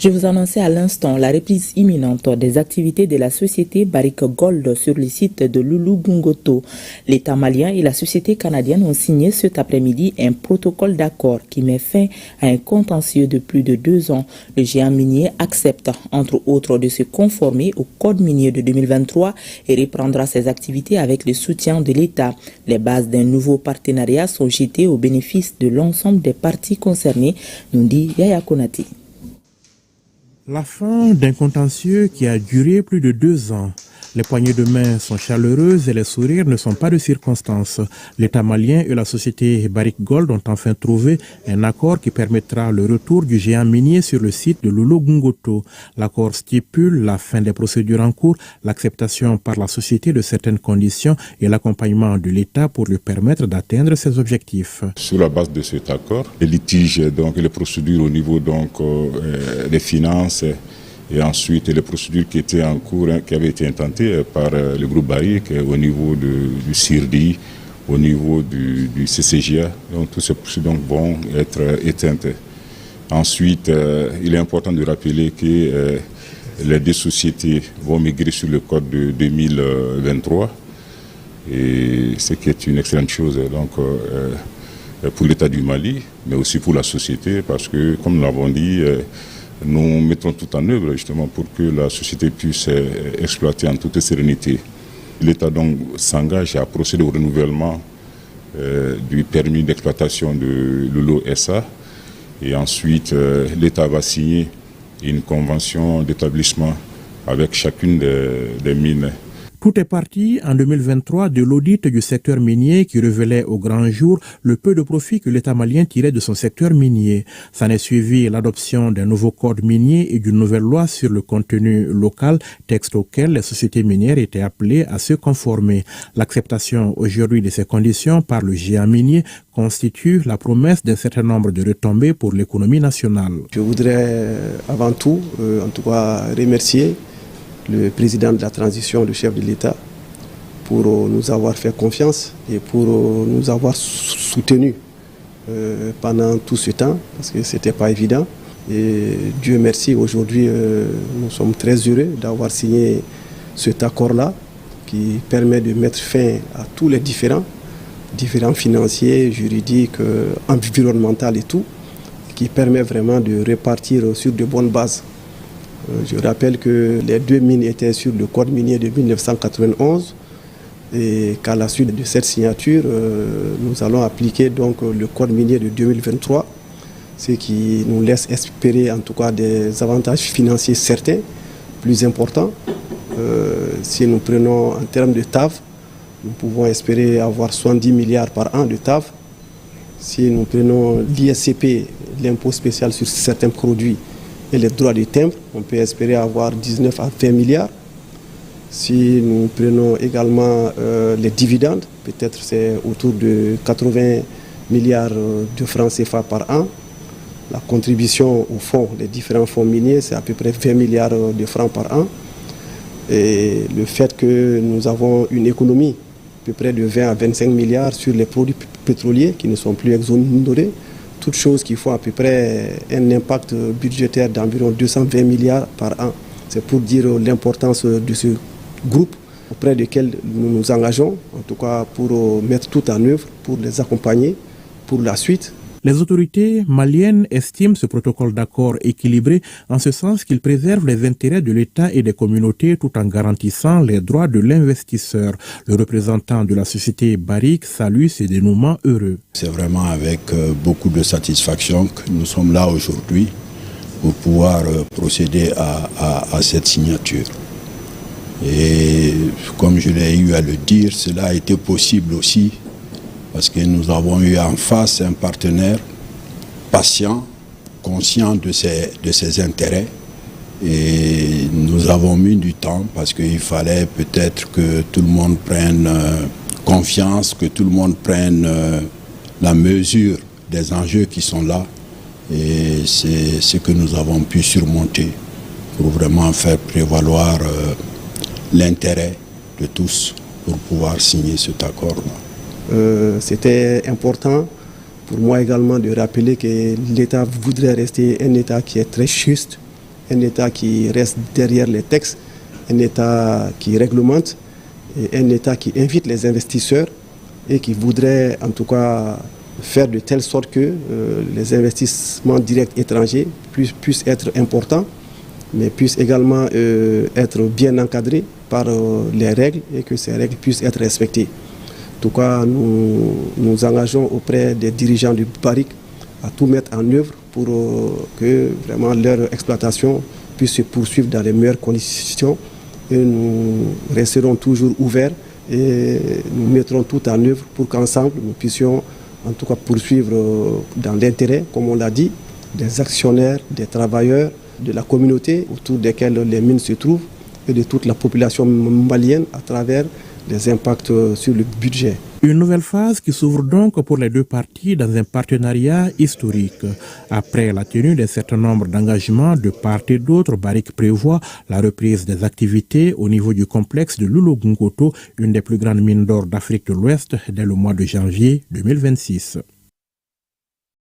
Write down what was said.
Je vous annonçais à l'instant la reprise imminente des activités de la société Barrick Gold sur le site de Loulo-Goungoto. L'État malien et la société canadienne ont signé cet après-midi un protocole d'accord qui met fin à un contentieux de plus de 2 ans. Le géant minier accepte, entre autres, de se conformer au code minier de 2023 et reprendra ses activités avec le soutien de l'État. Les bases d'un nouveau partenariat sont jetées au bénéfice de l'ensemble des parties concernées, nous dit Yaya Konati. La fin d'un contentieux qui a duré plus de 2 ans. Les poignées de main sont chaleureuses et les sourires ne sont pas de circonstance. L'État malien et la société Barrick Gold ont enfin trouvé un accord qui permettra le retour du géant minier sur le site de Loulo-Goungoto. L'accord stipule la fin des procédures en cours, l'acceptation par la société de certaines conditions et l'accompagnement de l'État pour lui permettre d'atteindre ses objectifs. Sur la base de cet accord, les litiges et les procédures au niveau des finances et ensuite les procédures qui étaient en cours, qui avaient été intentées par le groupe Barrick au niveau du CIRDI, au niveau du CCGA. Donc toutes ces procédures vont être éteintes. Ensuite, il est important de rappeler que les 2 sociétés vont migrer sur le code de 2023, et ce qui est une excellente chose pour l'État du Mali, mais aussi pour la société, parce que, comme nous l'avons dit, nous mettrons tout en œuvre justement pour que la société puisse exploiter en toute sérénité. L'État donc s'engage à procéder au renouvellement du permis d'exploitation de Loulo SA, et ensuite l'État va signer une convention d'établissement avec chacune des mines. Tout est parti en 2023 de l'audit du secteur minier qui révélait au grand jour le peu de profit que l'État malien tirait de son secteur minier. S'en est suivi l'adoption d'un nouveau code minier et d'une nouvelle loi sur le contenu local, texte auquel les sociétés minières étaient appelées à se conformer. L'acceptation aujourd'hui de ces conditions par le géant minier constitue la promesse d'un certain nombre de retombées pour l'économie nationale. Je voudrais avant tout, remercier le président de la transition, le chef de l'État, pour nous avoir fait confiance et pour nous avoir soutenus pendant tout ce temps, parce que ce n'était pas évident. Et Dieu merci, aujourd'hui, nous sommes très heureux d'avoir signé cet accord-là qui permet de mettre fin à tous les différends financiers, juridiques, environnementaux et tout, qui permet vraiment de repartir sur de bonnes bases. Je rappelle que les 2 mines étaient sur le code minier de 1991 et qu'à la suite de cette signature, nous allons appliquer donc le code minier de 2023, ce qui nous laisse espérer en tout cas des avantages financiers certains, plus importants. Si nous prenons en termes de TAV, nous pouvons espérer avoir 70 milliards par an de TAV. Si nous prenons l'ISCP, l'impôt spécial sur certains produits, et les droits de timbre, on peut espérer avoir 19 à 20 milliards. Si nous prenons également les dividendes, peut-être c'est autour de 80 milliards de francs CFA par an. La contribution au fonds, les différents fonds miniers, c'est à peu près 20 milliards de francs par an. Et le fait que nous avons une économie à peu près de 20 à 25 milliards sur les produits pétroliers qui ne sont plus exonérés, toutes choses qui font à peu près un impact budgétaire d'environ 220 milliards par an. C'est pour dire l'importance de ce groupe auprès duquel nous nous engageons, en tout cas pour mettre tout en œuvre, pour les accompagner pour la suite. Les autorités maliennes estiment ce protocole d'accord équilibré en ce sens qu'il préserve les intérêts de l'État et des communautés tout en garantissant les droits de l'investisseur. Le représentant de la société Barrick salue ces dénouements heureux. C'est vraiment avec beaucoup de satisfaction que nous sommes là aujourd'hui pour pouvoir procéder à cette signature. Et comme je l'ai eu à le dire, cela a été possible aussi parce que nous avons eu en face un partenaire patient, conscient de ses intérêts. Et nous avons mis du temps parce qu'il fallait peut-être que tout le monde prenne confiance, que tout le monde prenne la mesure des enjeux qui sont là. Et c'est ce que nous avons pu surmonter pour vraiment faire prévaloir l'intérêt de tous pour pouvoir signer cet accord-là. C'était important pour moi également de rappeler que l'État voudrait rester un État qui est très juste, un État qui reste derrière les textes, un État qui réglemente, et un État qui invite les investisseurs et qui voudrait en tout cas faire de telle sorte que les investissements directs étrangers puissent être importants, mais puissent également être bien encadrés par les règles et que ces règles puissent être respectées. En tout cas, nous nous engageons auprès des dirigeants du Barrick à tout mettre en œuvre pour que vraiment leur exploitation puisse se poursuivre dans les meilleures conditions. Et nous resterons toujours ouverts et nous mettrons tout en œuvre pour qu'ensemble nous puissions en tout cas poursuivre dans l'intérêt, comme on l'a dit, des actionnaires, des travailleurs, de la communauté autour desquels les mines se trouvent et de toute la population malienne à travers les impacts sur le budget. Une nouvelle phase qui s'ouvre donc pour les deux parties dans un partenariat historique. Après la tenue d'un certain nombre d'engagements de part et d'autre, Barrick prévoit la reprise des activités au niveau du complexe de Loulo-Goungoto, une des plus grandes mines d'or d'Afrique de l'Ouest, dès le mois de janvier 2026.